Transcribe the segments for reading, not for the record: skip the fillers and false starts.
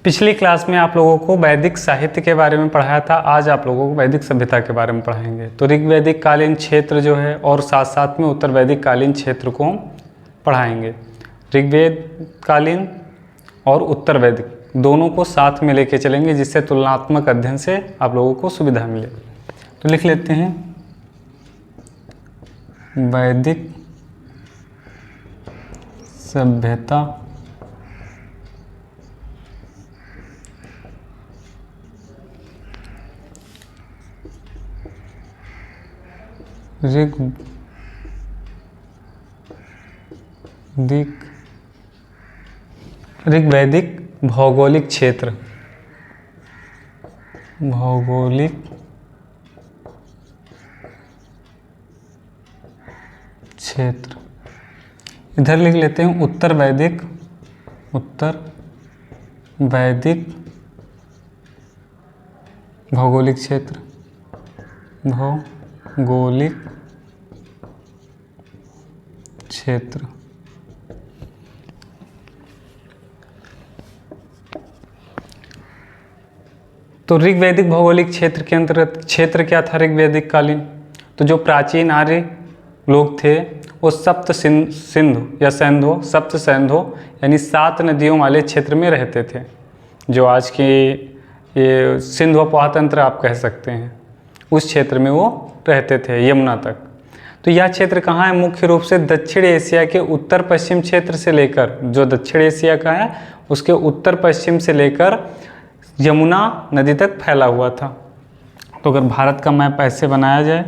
पिछली क्लास में आप लोगों को वैदिक साहित्य के बारे में पढ़ाया था। आज आप लोगों को वैदिक सभ्यता के बारे में पढ़ाएंगे। तो ऋग्वैदिक कालीन क्षेत्र जो है और साथ साथ में उत्तर वैदिक कालीन क्षेत्र को हम पढ़ाएंगे। ऋग्वेद कालीन और उत्तर वैदिक दोनों को साथ में लेके चलेंगे, जिससे तुलनात्मक अध्ययन से आप लोगों को सुविधा मिले। तो लिख लेते हैं वैदिक सभ्यता ऋग्वैदिक भौगोलिक क्षेत्र, भौगोलिक क्षेत्र। इधर लिख लेते हैं उत्तर वैदिक भौगोलिक क्षेत्र, भौगोलिक क्षेत्र। तो ऋग्वैदिक भौगोलिक क्षेत्र के अंतर्गत क्षेत्र क्या था ऋग्वैदिक कालीन? तो जो प्राचीन आर्य लोग थे वो सप्त सिंधु या सैंधो, सप्त सैंधो यानी 7 नदियों वाले क्षेत्र में रहते थे। जो आज के ये सिंधु उपवाह तंत्र आप कह सकते हैं, उस क्षेत्र में वो रहते थे यमुना तक। तो यह क्षेत्र कहाँ है? मुख्य रूप से दक्षिण एशिया के उत्तर पश्चिम क्षेत्र से लेकर, जो दक्षिण एशिया का है उसके उत्तर पश्चिम से लेकर यमुना नदी तक फैला हुआ था। तो अगर भारत का मैप ऐसे बनाया जाए,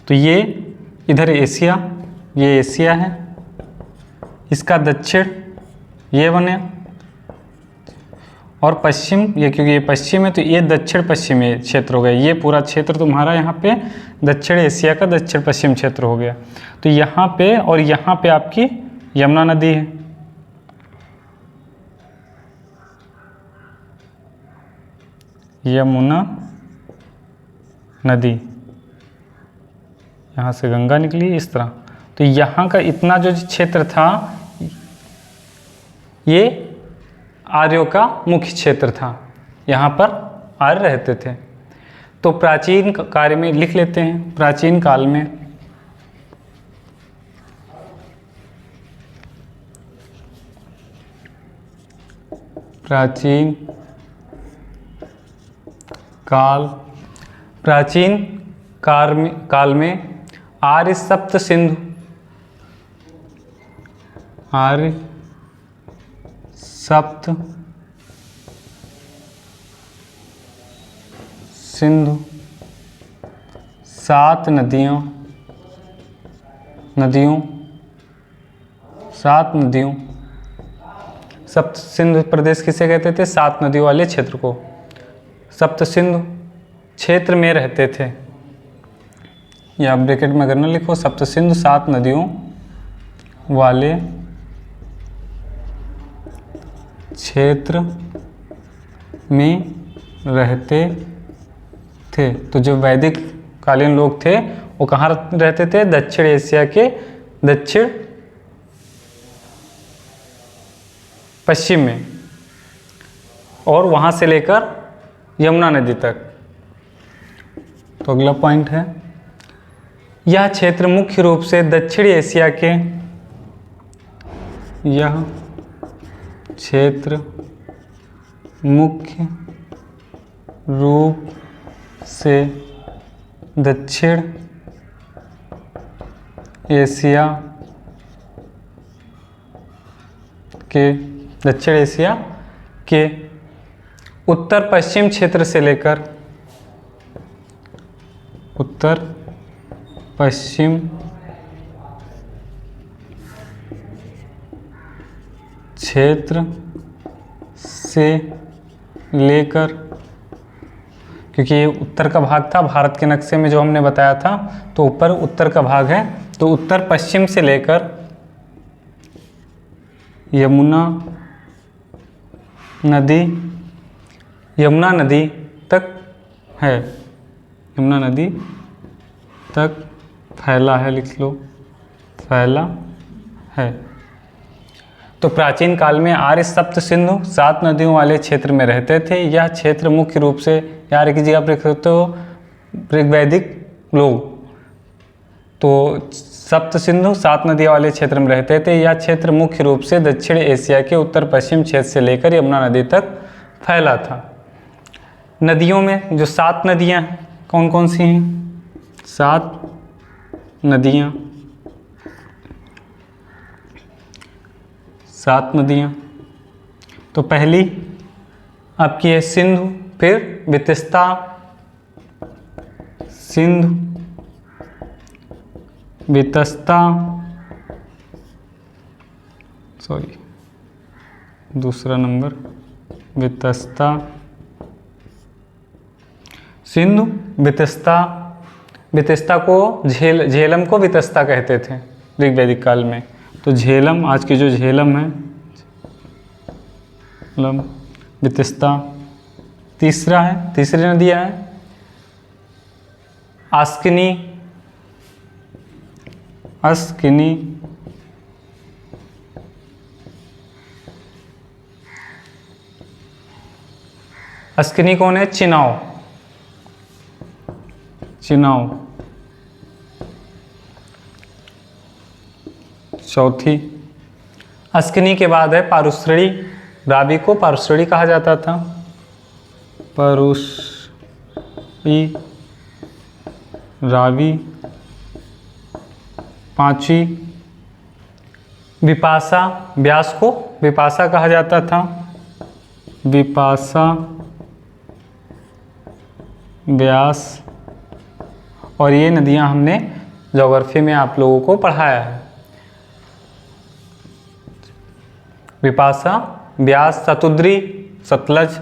तो ये इधर एशिया, ये एशिया है, इसका दक्षिण ये बने और पश्चिम ये, क्योंकि ये पश्चिम है तो ये दक्षिण पश्चिमी क्षेत्र हो गया। ये पूरा क्षेत्र तुम्हारा यहाँ पे दक्षिण एशिया का दक्षिण पश्चिम क्षेत्र हो गया। तो यहाँ पे और यहाँ पे आपकी यमुना नदी है। यमुना नदी, यहाँ से गंगा निकली इस तरह। तो यहाँ का इतना जो क्षेत्र था ये आर्यों का मुख्य क्षेत्र था, यहाँ पर आर्य रहते थे। तो प्राचीन काल में लिख लेते हैं, प्राचीन काल में प्राचीन काल में आर्य सप्त सिंधु, आर्य सप्त सिंधु 7 नदियों 7 नदियों, सप्त सिंधु प्रदेश किसे कहते थे? 7 नदियों वाले क्षेत्र को सप्त सिंधु क्षेत्र में रहते थे। या ब्रैकेट में अगर न लिखो, सप्त सिंधु 7 नदियों वाले क्षेत्र में रहते थे। तो जो वैदिक कालीन लोग थे वो कहाँ रहते थे? दक्षिण एशिया के दक्षिण पश्चिम में, और वहाँ से लेकर यमुना नदी तक। तो अगला पॉइंट है, यह क्षेत्र मुख्य रूप से दक्षिण एशिया के, यह क्षेत्र मुख्य रूप से दक्षिण एशिया के उत्तर पश्चिम क्षेत्र से लेकर उत्तर पश्चिम क्षेत्र से लेकर, क्योंकि ये उत्तर का भाग था भारत के नक्शे में जो हमने बताया था, तो ऊपर उत्तर का भाग है, तो उत्तर पश्चिम से लेकर यमुना नदी यमुना नदी तक है, यमुना नदी तक फैला है, लिख लो, फैला है। तो प्राचीन काल में आर्य सप्त सिंधु 7 नदियों वाले क्षेत्र में रहते थे। यह क्षेत्र मुख्य रूप से, यार की जगह पर लिख सकते हो ऋग्वैदिक लोग, तो सप्त सिंधु 7 नदियों वाले क्षेत्र में रहते थे। यह क्षेत्र मुख्य रूप से दक्षिण एशिया के उत्तर पश्चिम क्षेत्र से लेकर यमुना नदी तक फैला था। नदियों में जो 7 नदियाँ कौन कौन सी हैं? 7 नदियाँ, 7 नदियाँ। तो पहली आपकी है सिंधु, फिर वितस्ता, सिंधु, वितस्ता, सॉरी दूसरा नंबर वितस्ता, सिंधु, वितस्ता। वितस्ता को झेलम को वितस्ता कहते थे ऋग्वैदिक काल में। तो झेलम, आज की जो झेलम है, झेलम, वितस्ता। तीसरा है, तीसरी नदियाँ है अस्किनी, अस्किनी, अस्किनी कौन है? चिनाव, चिनाव। चौथी अस्किनी के बाद है पारुश्रेणी। रावी को पारुश्रेणी कहा जाता था, पारुश्री, रावी। पांचवी विपाशा, व्यास को विपाशा कहा जाता था, विपाशा, व्यास। और ये नदियां हमने ज्योग्राफी में आप लोगों को पढ़ाया है। विपाशा, व्यास, शतुद्री, सतलज।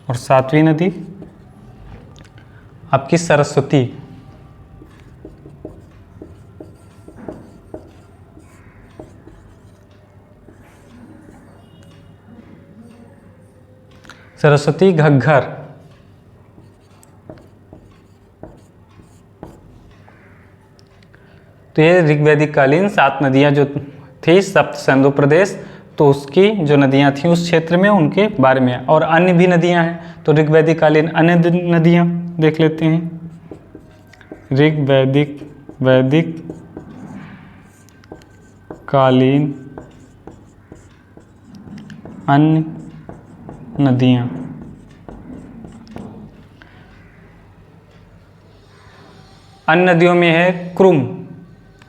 और 7वीं नदी आपकी सरस्वती। सरस्वती, घग्घर। तो ये ऋग्वैदिक कालीन 7 नदियां जो थी सप्त सिंधु प्रदेश, तो उसकी जो नदियां थी उस क्षेत्र में, उनके बारे में। और अन्य भी नदियां हैं, तो ऋग्वैदिक कालीन अन्य नदियां देख लेते हैं। ऋग्वैदिक वैदिक कालीन अन्य नदियां। अन्य नदियों में है कुरुम,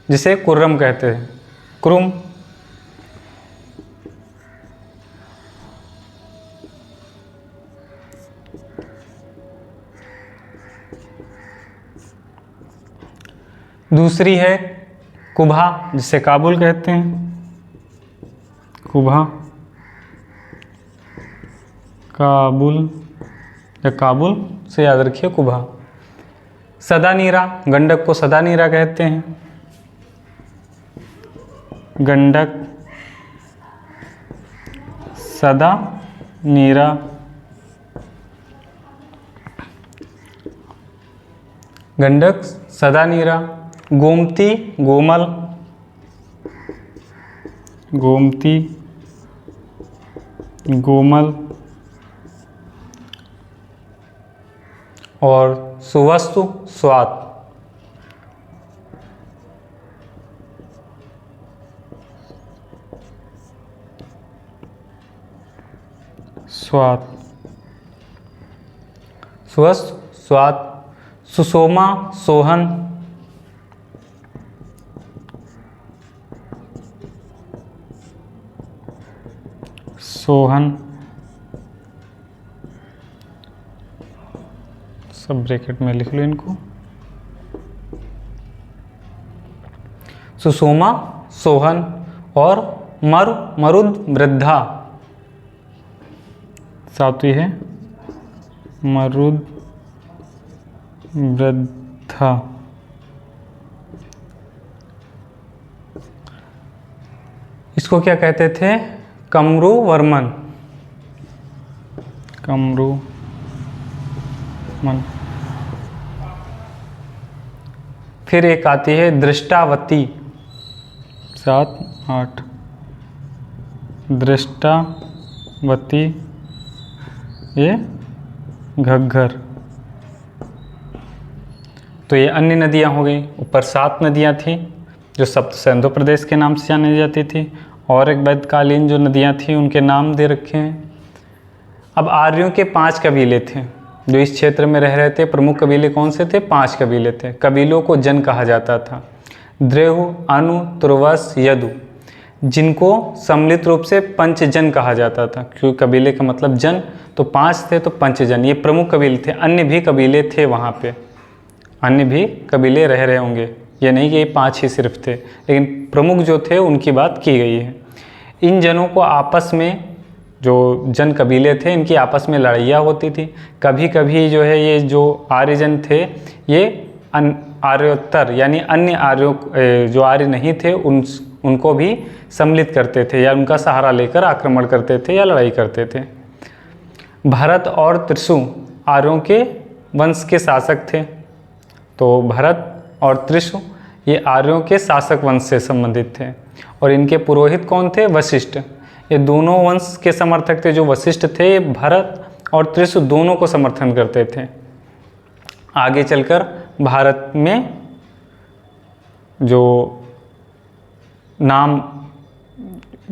जिसे कुर्रम कहते हैं, कुरुम। दूसरी है कुभा, जिसे काबुल कहते हैं, कुभा, काबुल या काबुल से याद रखिए, कुभा। सदानीरा, गंडक को सदानीरा कहते हैं, गंडक, सदानीरा। गंडक, सदानीरा। गोमती, गोमल, गोमती, गोमल। और सुवस्तु, स्वात। स्वात, सुवस्तु, स्वात। सुषोमा, सोहन। सोहन, सब ब्रैकेट में लिख लो इनको। सुषोमा, सोहन। और मरुद, वृद्धा। 7वीं है मरुद, वृद्धा। इसको क्या कहते थे? कमरू वर्मन। कमरू मन। फिर एक आती है दृष्टावती, 7 8। दृष्टावती, ये घग्घर। तो ये अन्य नदियाँ हो गई। ऊपर 7 नदियाँ थीं जो सप्त सिंधु प्रदेश के नाम से जानी जाती थी, और एक वैदिककालीन जो नदियाँ थीं उनके नाम दे रखे हैं। अब आर्यों के 5 कबीले थे जो इस क्षेत्र में रह रहे थे। प्रमुख कबीले कौन से थे? 5 कबीले थे। कबीलों को जन कहा जाता था। द्रेहु, अनु, तुर्वस, यदु, जिनको सम्मिलित रूप से पंचजन कहा जाता था, क्योंकि कबीले का मतलब जन, तो 5 थे तो पंचजन, ये प्रमुख कबीले थे। अन्य भी कबीले थे वहाँ पे, अन्य भी कबीले रह रहे होंगे, ये नहीं कि ये 5 ही सिर्फ थे, लेकिन प्रमुख जो थे उनकी बात की गई है। इन जनों को आपस में, जो जन कबीले थे, इनकी आपस में लड़ाइयाँ होती थी। कभी कभी जो है ये जो आर्यजन थे ये आर्योत्तर यानी अन्य आर्यों, जो आर्य नहीं थे उनको भी सम्मिलित करते थे या उनका सहारा लेकर आक्रमण करते थे या लड़ाई करते थे। भरत और त्रिशु आर्यों के वंश के शासक थे। तो भरत और त्रिशु ये आर्यों के शासक वंश से संबंधित थे, और इनके पुरोहित कौन थे? वशिष्ठ। ये दोनों वंश के समर्थक थे। जो वशिष्ठ थे भरत और त्रिशु दोनों को समर्थन करते थे। आगे चलकर भारत में जो नाम,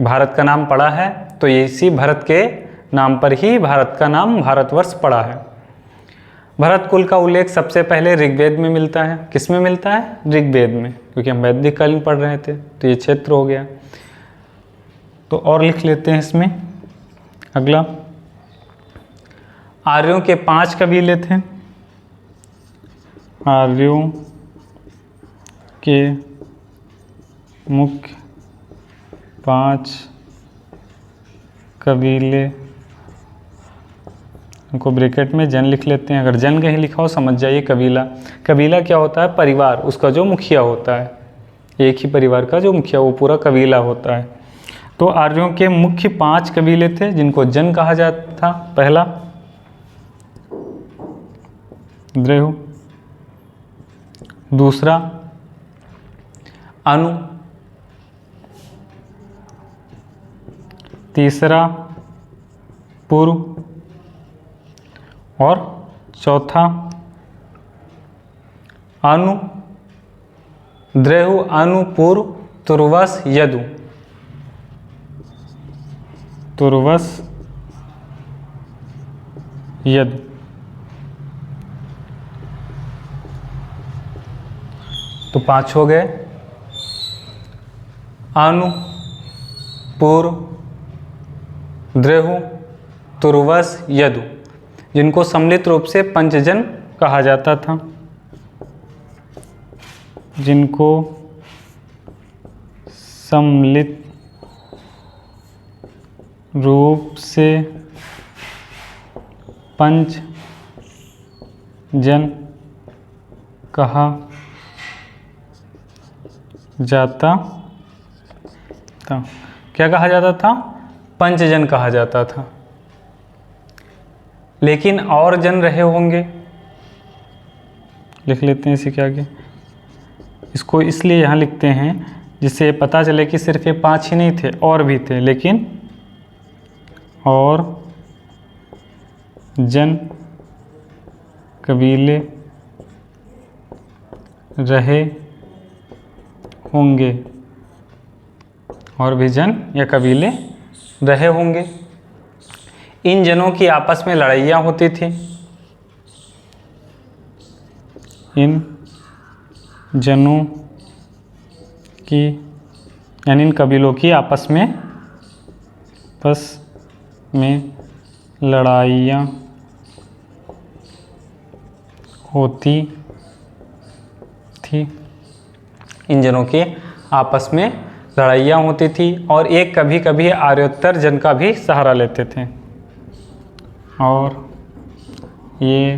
भारत का नाम पड़ा है तो ये इसी भरत के नाम पर ही भारत का नाम भारतवर्ष पड़ा है। भरत कुल का उल्लेख सबसे पहले ऋग्वेद में मिलता है। किस में मिलता है? ऋग्वेद में, क्योंकि हम वैदिक काल पढ़ रहे थे तो ये क्षेत्र हो गया। तो और लिख लेते हैं इसमें। अगला, आर्यों के 5 कबीले थे। आर्यों के मुख्य 5 कबीले, उनको ब्रैकेट में जन लिख लेते हैं। अगर जन कहीं लिखा हो समझ जाइए कबीला। कबीला क्या होता है? परिवार, उसका जो मुखिया होता है, एक ही परिवार का जो मुखिया, वो पूरा कबीला होता है। तो आर्यों के मुख्य 5 कबीले थे जिनको जन कहा जाता था। पहला द्रेहु, दूसरा अनु, तीसरा पुरु, और चौथा अनु, द्रेहु, अनु, पुरु, तुर्वस, यदु। तुर्वस, यदु। तो 5 हो गए। अनु, पुरु, द्रेहु, तुर्वस, यदु, जिनको सम्मिलित रूप से पंचजन कहा जाता था। जिनको सम्मिलित रूप से पंचजन कहा जाता था। क्या कहा जाता था? पंचजन कहा जाता था। लेकिन और जन रहे होंगे, लिख लेते हैं इसी के आगे। इसको इसलिए यहाँ लिखते हैं जिससे पता चले कि सिर्फ ये 5 ही नहीं थे, और भी थे। लेकिन और जन कबीले रहे होंगे, और भी जन या कबीले रहे होंगे। इन जनों की आपस में लड़ाइयाँ होती थी। इन जनों की यानी इन कबीलों की आपस में लड़ाइयाँ होती थी। इन जनों की आपस में लड़ाइयाँ होती थी, और एक कभी कभी आर्योत्तर जन का भी सहारा लेते थे। और ये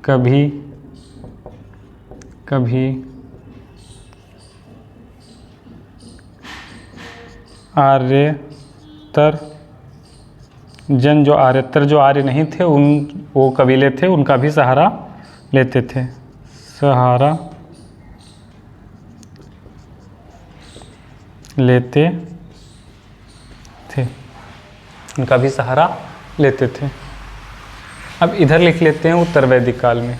कभी कभी आर्यतर जन, जो आर्यतर जो आर्य नहीं थे उन वो कबीले थे, उनका भी सहारा लेते थे, सहारा लेते थे, उनका भी सहारा लेते थे। अब इधर लिख लेते हैं उत्तर वैदिक काल में।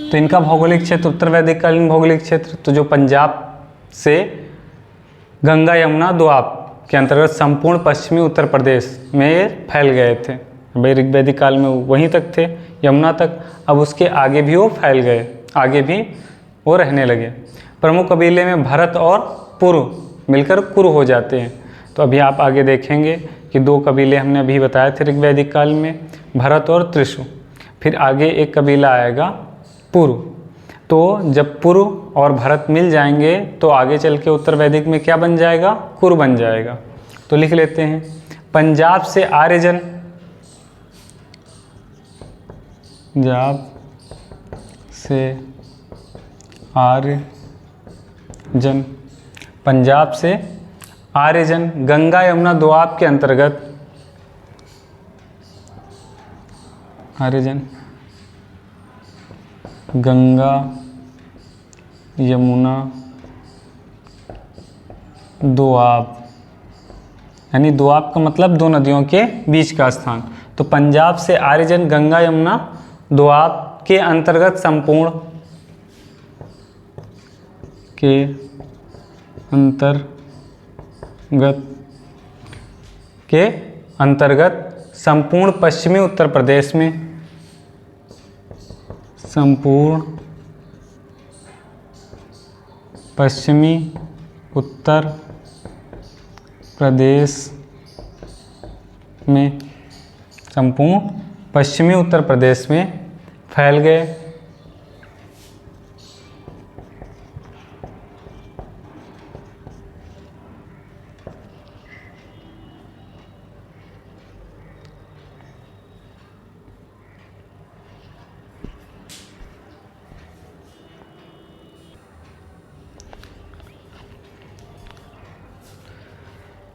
तो इनका भौगोलिक क्षेत्र, उत्तर वैदिक कालीन भौगोलिक क्षेत्र, तो जो पंजाब से गंगा यमुना दोआब के अंतर्गत संपूर्ण पश्चिमी उत्तर प्रदेश में फैल गए थे। भाई ऋग वैदिक काल में वहीं तक थे, यमुना तक। अब उसके आगे भी वो फैल गए, आगे भी वो रहने लगे। प्रमुख कबीले में भरत और पुरु मिलकर कुरु हो जाते हैं। तो अभी आप आगे देखेंगे कि दो कबीले हमने अभी बताए थे ऋग वैदिक काल में, भरत और त्रिशु। फिर आगे एक कबीला आएगा पुरु। तो जब पुरु और भरत मिल जाएंगे तो आगे चल के उत्तर वैदिक में क्या बन जाएगा, कुरु बन जाएगा। तो लिख लेते हैं, पंजाब से आर्यजन, पंजाब से आर्यजन, पंजाब से आर्यजन गंगा यमुना दोआब के अंतर्गत, आर्यजन गंगा यमुना दोआब, यानी दोआब का मतलब दो नदियों के बीच का स्थान। तो पंजाब से आर्यजन गंगा यमुना दोआब के अंतर्गत संपूर्ण, के अंतर्गत संपूर्ण पश्चिमी उत्तर प्रदेश में, संपूर्ण पश्चिमी उत्तर प्रदेश में, संपूर्ण पश्चिमी उत्तर प्रदेश में फैल गए।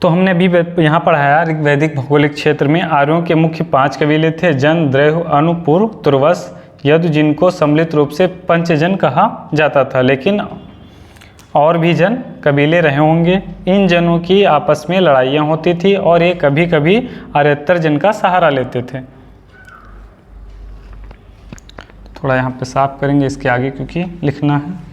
तो हमने अभी यहाँ पढ़ाया ऋग वैदिक भौगोलिक क्षेत्र में आर्यों के मुख्य 5 कबीले थे, जन, द्रैह, अनु, पुर, तुर्वस, यदु, जिनको सम्मिलित रूप से पंचजन कहा जाता था। लेकिन और भी जन कबीले रहे होंगे। इन जनों की आपस में लड़ाइयाँ होती थी और ये कभी कभी आर्यतर जन का सहारा लेते थे। थोड़ा यहाँ पे साफ करेंगे इसके आगे क्योंकि लिखना है।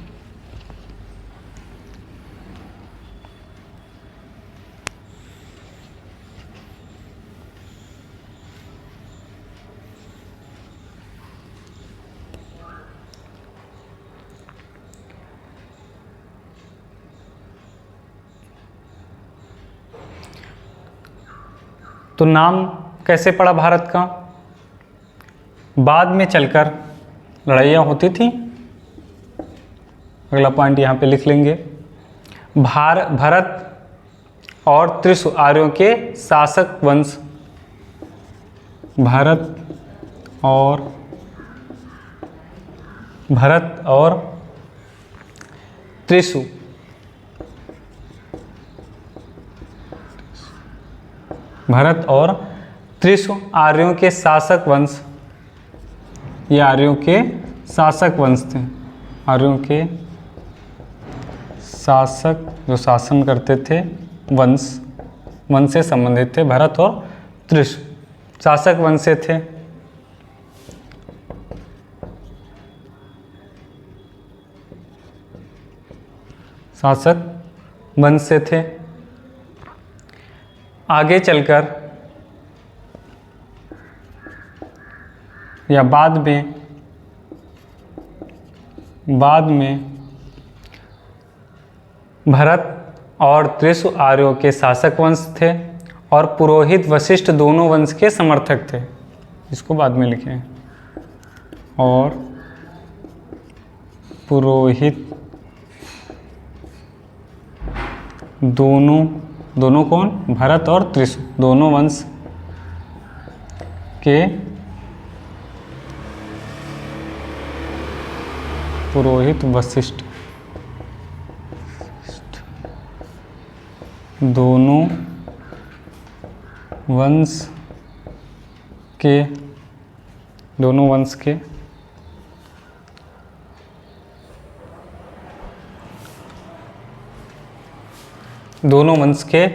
तो नाम कैसे पड़ा भारत का, बाद में चलकर लड़ाइयाँ होती थी। अगला पॉइंट यहाँ पे लिख लेंगे, भरत और त्रिशु आर्यों के शासक वंश, भरत और त्रिशु भरत और त्रिशु आर्यों के शासक वंश, ये आर्यों के शासक वंश थे। आर्यों के शासक जो शासन करते थे, वंश से संबंधित थे। भरत और त्रिशु शासक वंश से थे। शासक वंश से थे। आगे चलकर या बाद में भरत और त्रिशु आर्यों के शासक वंश थे और पुरोहित वशिष्ठ दोनों वंश के समर्थक थे। इसको बाद में लिखें। और पुरोहित दोनों कौन, भरत और त्रिशु, दोनों वंश के पुरोहित वशिष्ठ दोनों वंश के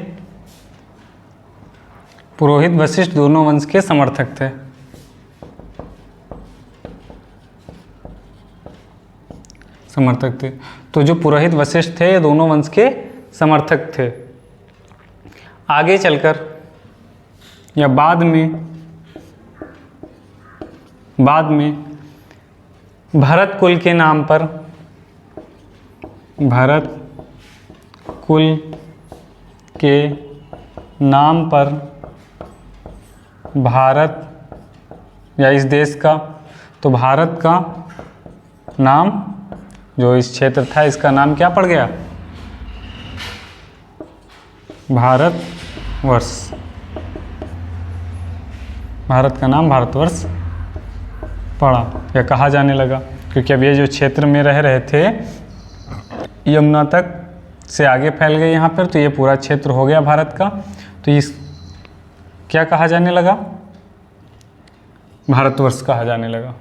पुरोहित वशिष्ठ दोनों वंश के समर्थक थे। तो जो पुरोहित वशिष्ठ थे ये दोनों वंश के समर्थक थे। आगे चलकर या बाद में भरत कुल के नाम पर भारत या इस देश का, तो भारत का नाम, जो इस क्षेत्र था इसका नाम क्या पड़ गया? भारतवर्ष। भारत का नाम भारतवर्ष पड़ा या कहा जाने लगा, क्योंकि अब ये जो क्षेत्र में रह रहे थे यमुना तक से आगे फैल गए यहाँ पर, तो ये पूरा क्षेत्र हो गया भारत का। तो इस क्या कहा जाने लगा? भारतवर्ष कहा जाने लगा।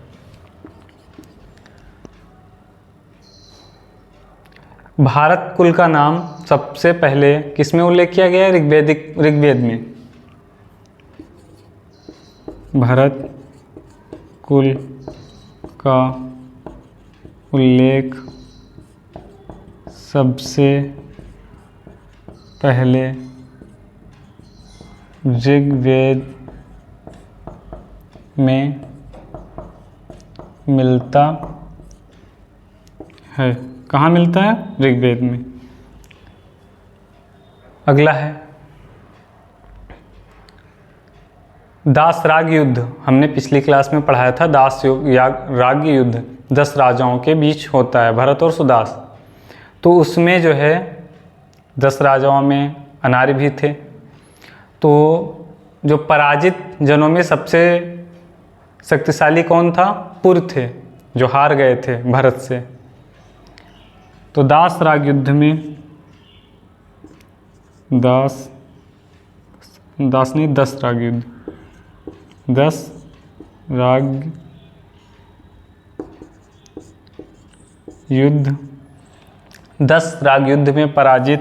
भारत कुल का नाम सबसे पहले किस में उल्लेख किया गया है? ऋग्वेद में। भारत कुल का उल्लेख सबसे पहले ऋग्वेद में मिलता है। कहाँ मिलता है? ऋग्वेद में। अगला है दास राग युद्ध। हमने पिछली क्लास में पढ़ाया था दास राग युद्ध 10 राजाओं के बीच होता है, भरत और सुदास। तो उसमें जो है 10 राजाओं में अनार्य भी थे। तो जो पराजित जनों में सबसे शक्तिशाली कौन था? पुर थे, जो हार गए थे भरत से। तो दास राग युद्ध में 10 राग युद्ध 10 राग युद्ध 10 राग युद्ध में पराजित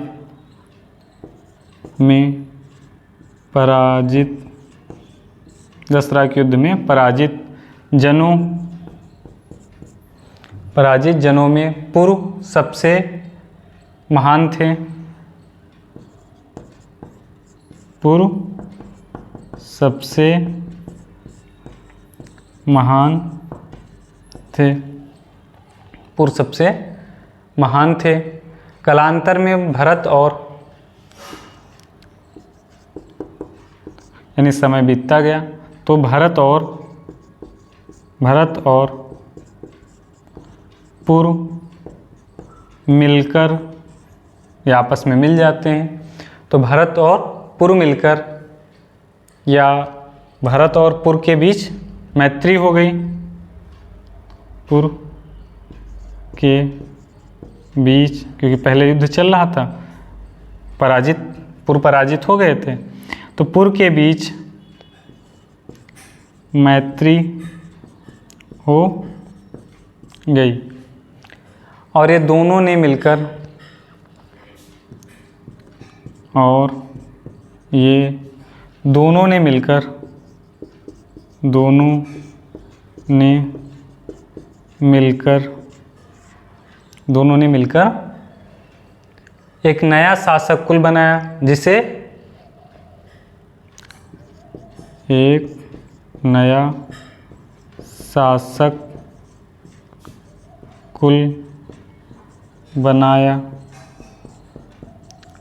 10 राग युद्ध में पराजित जनों में पुरु सबसे महान थे। पुरु सबसे महान थे। कालांतर में भरत और यानी समय बीतता गया तो भरत और पुर मिलकर या आपस में मिल जाते हैं। तो भरत और पुर मिलकर या भरत और पुर के बीच मैत्री हो गई। पुर के बीच, क्योंकि पहले युद्ध चल रहा था, पुर पराजित हो गए थे, तो पुर के बीच मैत्री हो गई और ये दोनों ने मिलकर एक नया शासक कुल बनाया, जिसे एक नया शासक कुल बनाया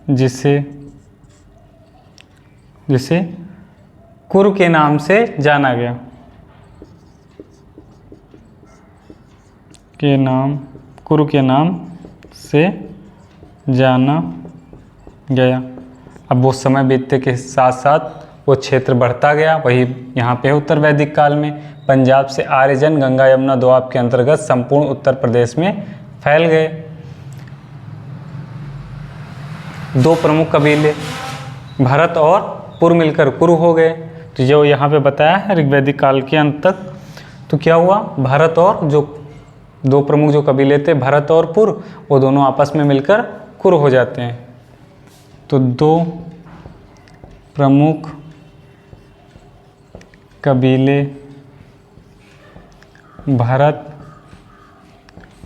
जिसे कुरु के नाम से जाना गया। कुरु के नाम से जाना गया। अब वो समय बीतते के साथ साथ वो क्षेत्र बढ़ता गया। वही यहाँ पे उत्तर वैदिक काल में पंजाब से आर्यजन गंगा यमुना दोआब के अंतर्गत संपूर्ण उत्तर प्रदेश में फैल गए। दो प्रमुख कबीले भरत और पुर मिलकर कुरु हो गए। तो जो यहाँ पे बताया है ऋग्वैदिक काल के अंत तक, तो क्या हुआ, भरत और जो दो प्रमुख जो कबीले थे भरत और पुर, वो दोनों आपस में मिलकर कुरु हो जाते हैं। तो दो प्रमुख कबीले भरत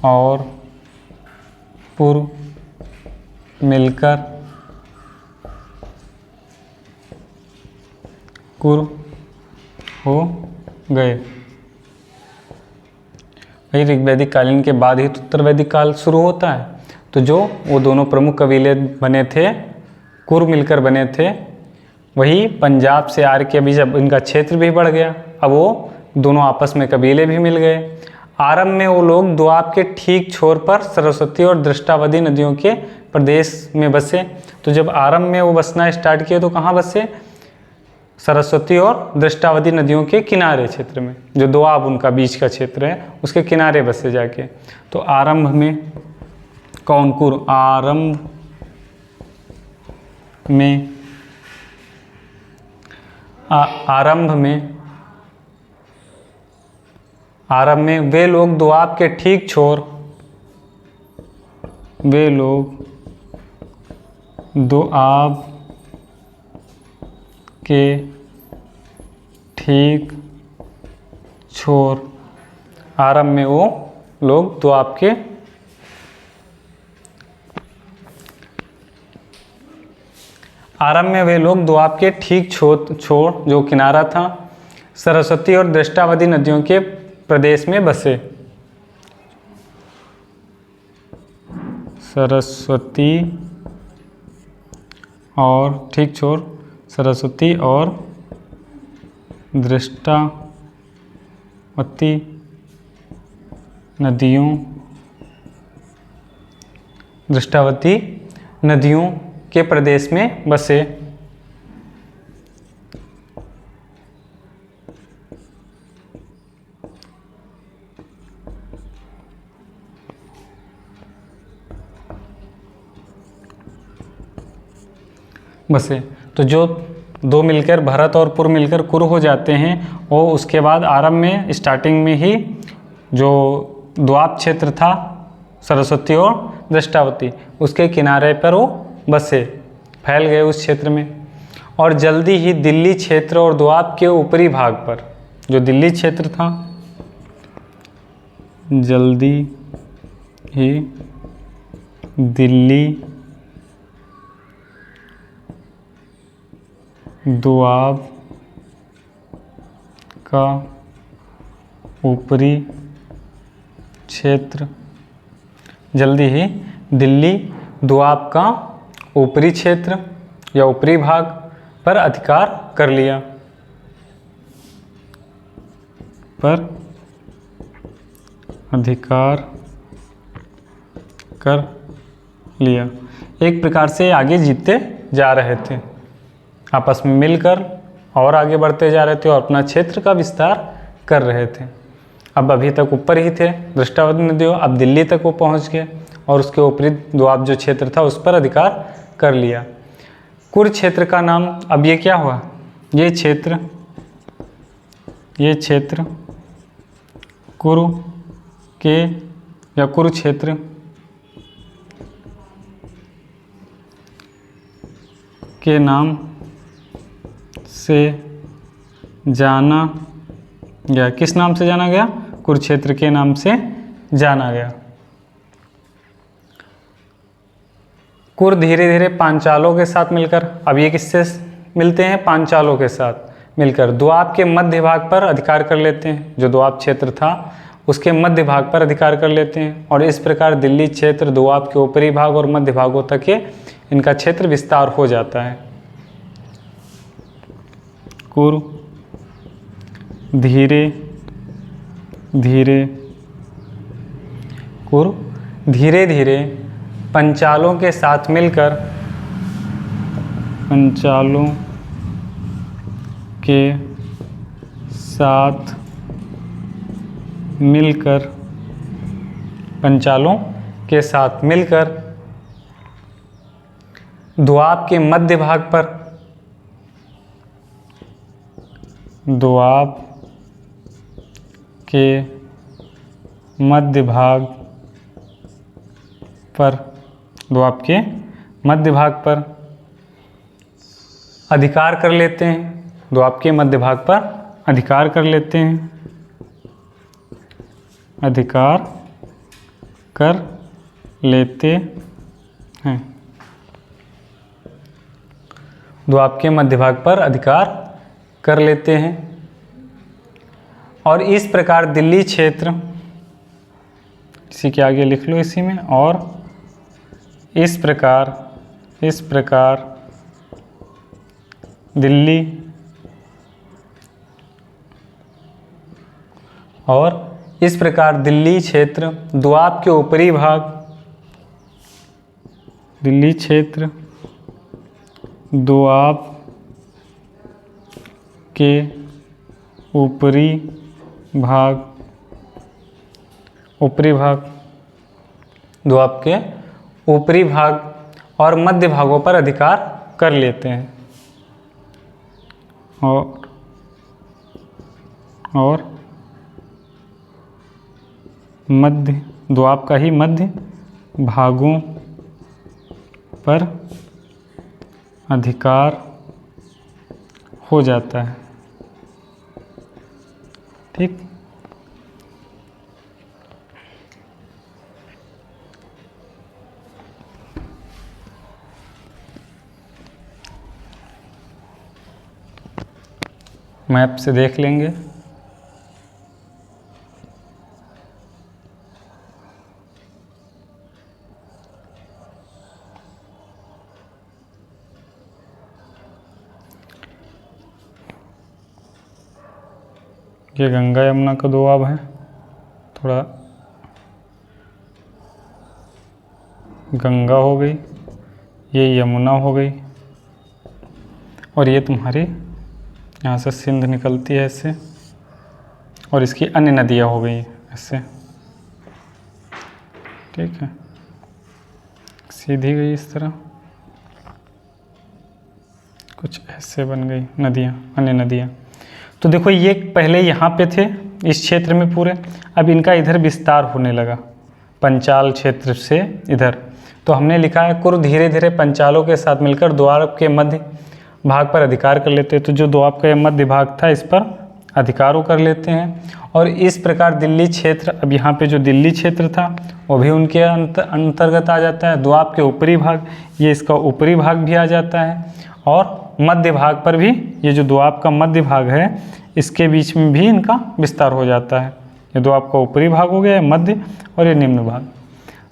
और पुर मिलकर कुरु हो गए। भाई ऋग्वैदिक कालीन के बाद ही तो उत्तर वैदिक काल शुरू होता है। तो जो वो दोनों प्रमुख कबीले बने थे, कुरु मिलकर बने थे, वही पंजाब से आर्य के, अभी जब इनका क्षेत्र भी बढ़ गया, अब वो दोनों आपस में कबीले भी मिल गए। आरंभ में वो लोग दोआब के ठीक छोर पर सरस्वती और दृष्टावती नदियों के प्रदेश में बसे। तो जब आरंभ में वो बसना स्टार्ट किए तो कहाँ बसे, सरस्वती और दृष्टावती नदियों के किनारे क्षेत्र में, जो दोआब उनका बीच का क्षेत्र है उसके किनारे बसे जाके। तो आरंभ में कौन कुरु, आरंभ में वे लोग दोआब के ठीक छोर, वे लोग दोआब के ठीक छोर, आरंभ में वो लोग दोआब के ठीक छोर जो किनारा था सरस्वती और दृष्टावती नदियों के प्रदेश में बसे। सरस्वती और ठीक छोर, सरस्वती और दृष्टावती नदियों के प्रदेश में बसे। तो जो दो मिलकर भरत और पुर मिलकर कुरु हो जाते हैं, और उसके बाद आरंभ में स्टार्टिंग में ही जो दोआब क्षेत्र था सरस्वती और दृष्टावती, उसके किनारे पर वो बसे, फैल गए उस क्षेत्र में। और जल्दी ही दिल्ली क्षेत्र और दोआब के ऊपरी भाग पर, जो दिल्ली क्षेत्र था, जल्दी ही दिल्ली दोआब का ऊपरी क्षेत्र, जल्दी ही दिल्ली दोआब का ऊपरी क्षेत्र या ऊपरी भाग पर अधिकार कर लिया, एक प्रकार से आगे जीतते जा रहे थे, आपस में मिलकर और आगे बढ़ते जा रहे थे और अपना क्षेत्र का विस्तार कर रहे थे। अब अभी तक ऊपर ही थे दृष्टावती नदियों, अब दिल्ली तक वो पहुंच गए और उसके ऊपरी दोआब जो क्षेत्र था उस पर अधिकार कर लिया। कुरु क्षेत्र का नाम, अब ये क्या हुआ, ये क्षेत्र कुरु के या कुरुक्षेत्र के नाम से जाना गया। किस नाम से जाना गया, कुरुक्षेत्र के नाम से जाना गया। कुरु धीरे धीरे पांचालों के साथ मिलकर, अब ये किससे मिलते हैं, पांचालों के साथ मिलकर दोआब के मध्य भाग पर अधिकार कर लेते हैं। जो दोआब क्षेत्र था उसके मध्य भाग पर अधिकार कर लेते हैं, और इस प्रकार दिल्ली क्षेत्र दोआब के ऊपरी भाग और मध्य भागों तक के इनका क्षेत्र विस्तार हो जाता है। कुरु धीरे धीरे पंचालों के साथ मिलकर दोआब के मध्य भाग पर, दोआब के मध्य भाग पर, दोआब के मध्य भाग पर अधिकार कर लेते हैं, दोआब के मध्य भाग पर अधिकार कर लेते हैं, अधिकार कर लेते हैं, दोआब के मध्य भाग पर अधिकार कर लेते हैं। और इस प्रकार दिल्ली क्षेत्र, इसी के आगे लिख लो इसी में, और इस प्रकार दिल्ली, और इस प्रकार दिल्ली क्षेत्र दोआब के ऊपरी भाग, दिल्ली क्षेत्र दोआब के ऊपरी भाग, ऊपरी भाग, दोआब के ऊपरी भाग और मध्य भागों पर अधिकार कर लेते हैं, और मध्य, दोआब का ही मध्य भागों पर अधिकार हो जाता है। ठीक, मैप से देख लेंगे। ये गंगा यमुना का दोआब है, थोड़ा गंगा हो गई, ये यमुना हो गई, और ये तुम्हारी यहाँ से सिंध निकलती है इससे, और इसकी अन्य नदियाँ हो गई ऐसे। ठीक है, सीधी गई इस तरह, कुछ ऐसे बन गई नदियाँ, अन्य नदियाँ। तो देखो ये पहले यहाँ पे थे इस क्षेत्र में पूरे, अब इनका इधर विस्तार होने लगा पंचाल क्षेत्र से इधर। तो हमने लिखा है कुर धीरे धीरे पंचालों के साथ मिलकर दोआब के मध्य भाग पर अधिकार कर लेते हैं। तो जो दोआब का मध्य भाग था इस पर अधिकारों कर लेते हैं, और इस प्रकार दिल्ली क्षेत्र, अब यहाँ पे जो दिल्ली क्षेत्र था वो भी उनके अंतर्गत आ जाता है। दोआब के ऊपरी भाग, ये इसका ऊपरी भाग भी आ जाता है, और मध्य भाग पर भी, ये जो दोआब का मध्य भाग है इसके बीच में भी इनका विस्तार हो जाता है। ये दोआब का ऊपरी भाग हो गया मध्य, और ये निम्न भाग,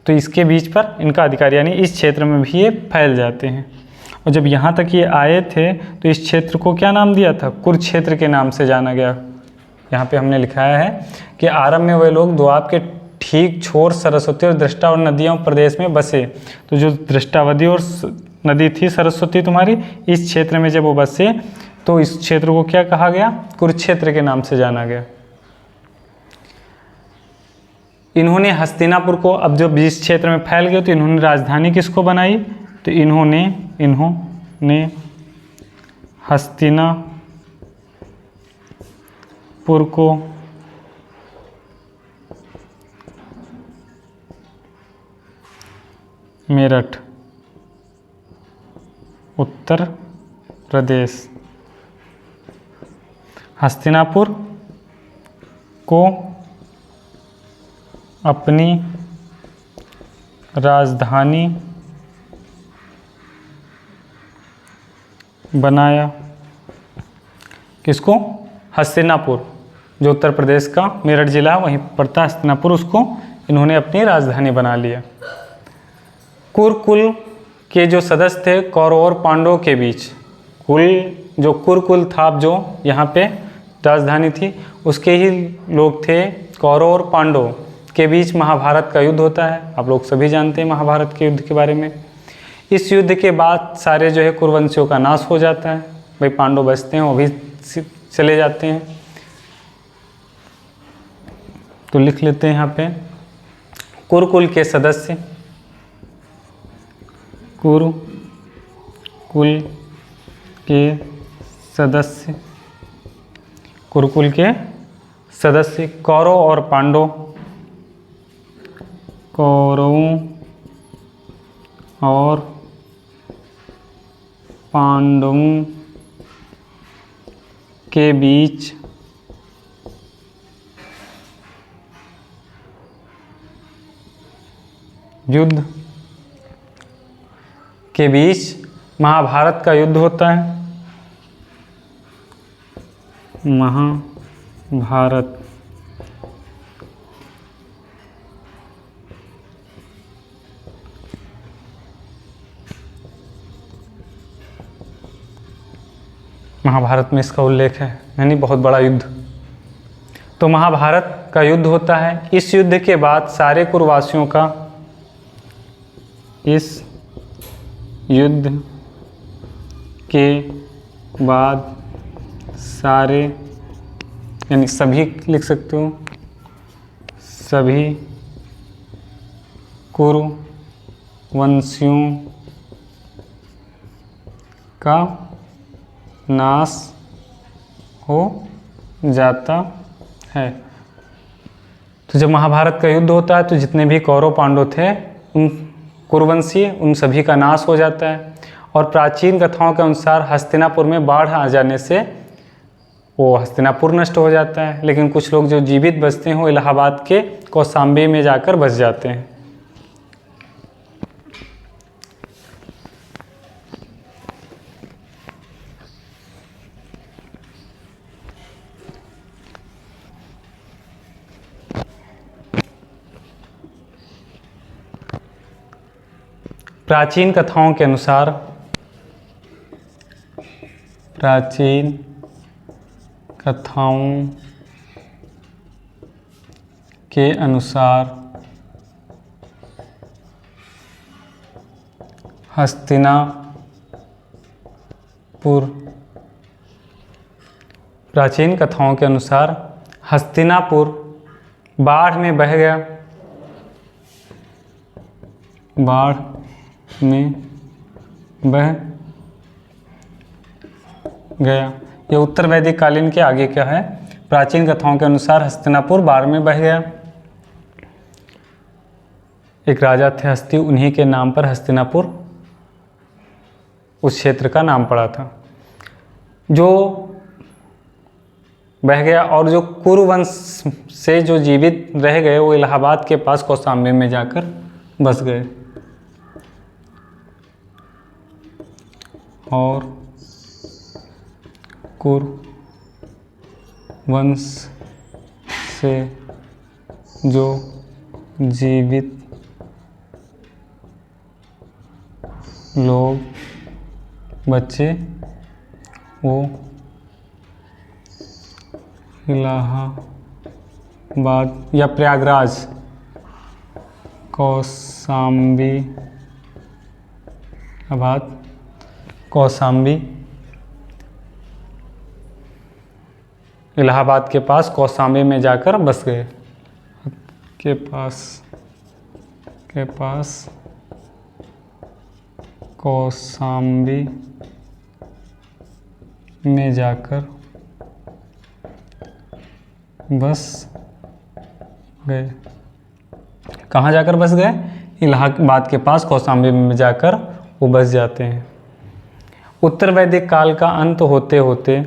तो इसके बीच पर इनका अधिकार, यानी इस क्षेत्र में भी ये फैल जाते हैं। और जब यहाँ तक ये आए थे तो इस क्षेत्र को क्या नाम दिया था? कुरुक्षेत्र के नाम से जाना गया। यहाँ पे हमने लिखाया है कि आरंभ में वे लोग दोआब के ठीक छोर सरस्वती और दृष्टा और नदियों प्रदेश में बसे। तो जो दृष्टावती और नदी थी सरस्वती तुम्हारी, इस क्षेत्र में जब वो बसे तो इस क्षेत्र को क्या कहा गया? कुरुक्षेत्र के नाम से जाना गया। इन्होंने हस्तिनापुर को, अब जब इस क्षेत्र में फैल गए तो इन्होंने राजधानी किसको बनाई? तो इन्होंने हस्तिनापुर को मेरठ, उत्तर प्रदेश, हस्तिनापुर को अपनी राजधानी बनाया। किसको? हस्तिनापुर, जो उत्तर प्रदेश का मेरठ जिला वहीं पड़ता हस्तिनापुर, उसको इन्होंने अपनी राजधानी बना लिया। कुरुकुल के जो सदस्य थे कौरव और पांडवों के बीच, जो कुरुकुल था, जो यहाँ पे राजधानी थी, उसके ही लोग थे कौरव और पांडव के बीच महाभारत का युद्ध होता है। आप लोग सभी जानते हैं महाभारत के युद्ध के बारे में। इस युद्ध के बाद सारे जो है कुरुवंशियों का नाश हो जाता है। भाई पांडव बचते हैं, वो भी चले जाते हैं। तो लिख लेते हैं यहाँ पे, कुरुकुल के सदस्य, कुरुकुल कुल के सदस्य, कुरुकुल के सदस्य कौरव और पांडव, कौरवों और पांडवों के बीच युद्ध के बीच महाभारत का युद्ध होता है। महाभारत महाभारत में इसका उल्लेख है, यानी बहुत बड़ा युद्ध। तो महाभारत का युद्ध होता है। इस युद्ध के बाद सारे कुरुवासियों का, इस युद्ध के बाद सारे, यानी सभी लिख सकते हो, सभी कुरुवंशियों का नाश हो जाता है। तो जब महाभारत का युद्ध होता है तो जितने भी कौरव पांडव थे, उन कुरुवंशी, उन सभी का नाश हो जाता है। और प्राचीन कथाओं के अनुसार हस्तिनापुर में बाढ़ आ जाने से वो हस्तिनापुर नष्ट हो जाता है, लेकिन कुछ लोग जो जीवित बचते हैं वो इलाहाबाद के कौशाम्बी में जाकर बस जाते हैं। प्राचीन कथाओं के अनुसार, प्राचीन कथाओं के अनुसार हस्तिनापुर, प्राचीन कथाओं के अनुसार हस्तिनापुर बाढ़ में बह गया, बाढ़ में बह गया। ये उत्तर वैदिक कालीन के आगे क्या है। प्राचीन कथाओं के अनुसार हस्तिनापुर बाढ़ में बह गया। एक राजा थे हस्ती, उन्हीं के नाम पर हस्तिनापुर उस क्षेत्र का नाम पड़ा था, जो बह गया। और जो कुरुवंश से जो जीवित रह गए वो इलाहाबाद के पास कौशाम्बी में जाकर बस गए। और कुरुवंश से जो जीवित लोग बचे वो इलाहाबाद या प्रयागराज, कौशाम्बी, आबाद कौशाम्बी, इलाहाबाद के पास कौशाम्बी में जाकर बस गए। के पास कौशाम्बी में जाकर बस गए। कहाँ जाकर बस गए? इलाहाबाद के पास कौशाम्बी में जाकर वो बस जाते हैं। उत्तर वैदिक काल का अंत होते होते,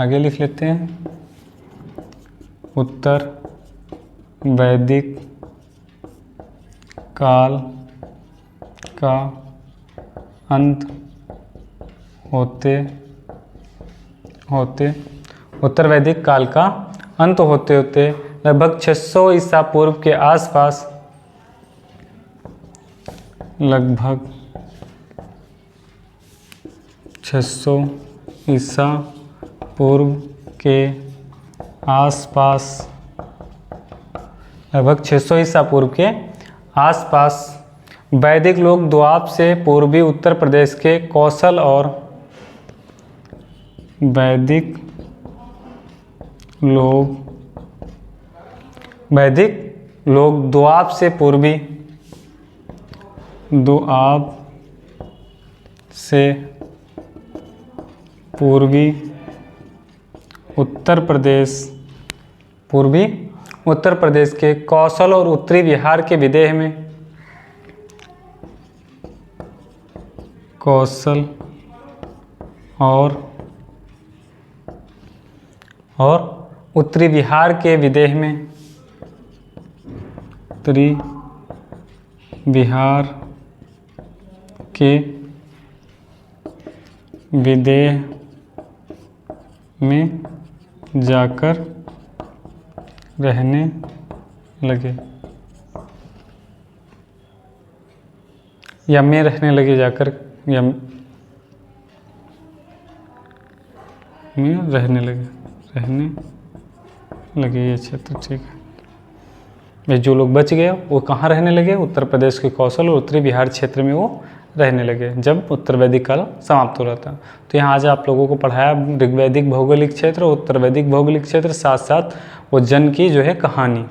आगे लिख लेते हैं, उत्तर वैदिक काल का अंत होते होते, उत्तर वैदिक काल का अंत होते होते लगभग 600 ईसा पूर्व के आसपास, लगभग 600 ईसा पूर्व के आसपास, लगभग 600 ईसा पूर्व के आसपास वैदिक लोग द्वाप से पूर्वी उत्तर प्रदेश के कौशल और वैदिक लोग द्वाप से पूर्वी, द्वाप से पूर्वी उत्तर प्रदेश के कौशल और उत्तरी बिहार के विदेह में, कौशल और उत्तरी बिहार के विदेह में, उत्तरी बिहार के विदेह में जाकर रहने लगे, या में रहने लगे, जाकर या में रहने लगे ये क्षेत्र। ठीक है, ये जो लोग बच गए वो कहाँ रहने लगे? उत्तर प्रदेश के कौशल और उत्तरी बिहार क्षेत्र में वो रहने लगे जब उत्तर वैदिक काल समाप्त हो रहा था। तो यहाँ आज आप लोगों को पढ़ाया ऋग्वैदिक भौगोलिक क्षेत्र और उत्तर वैदिक भौगोलिक क्षेत्र, साथ साथ वो जन की जो है कहानी।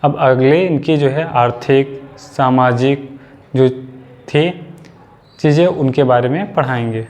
अब अगले इनकी जो है आर्थिक सामाजिक जो थी चीज़ें उनके बारे में पढ़ाएंगे।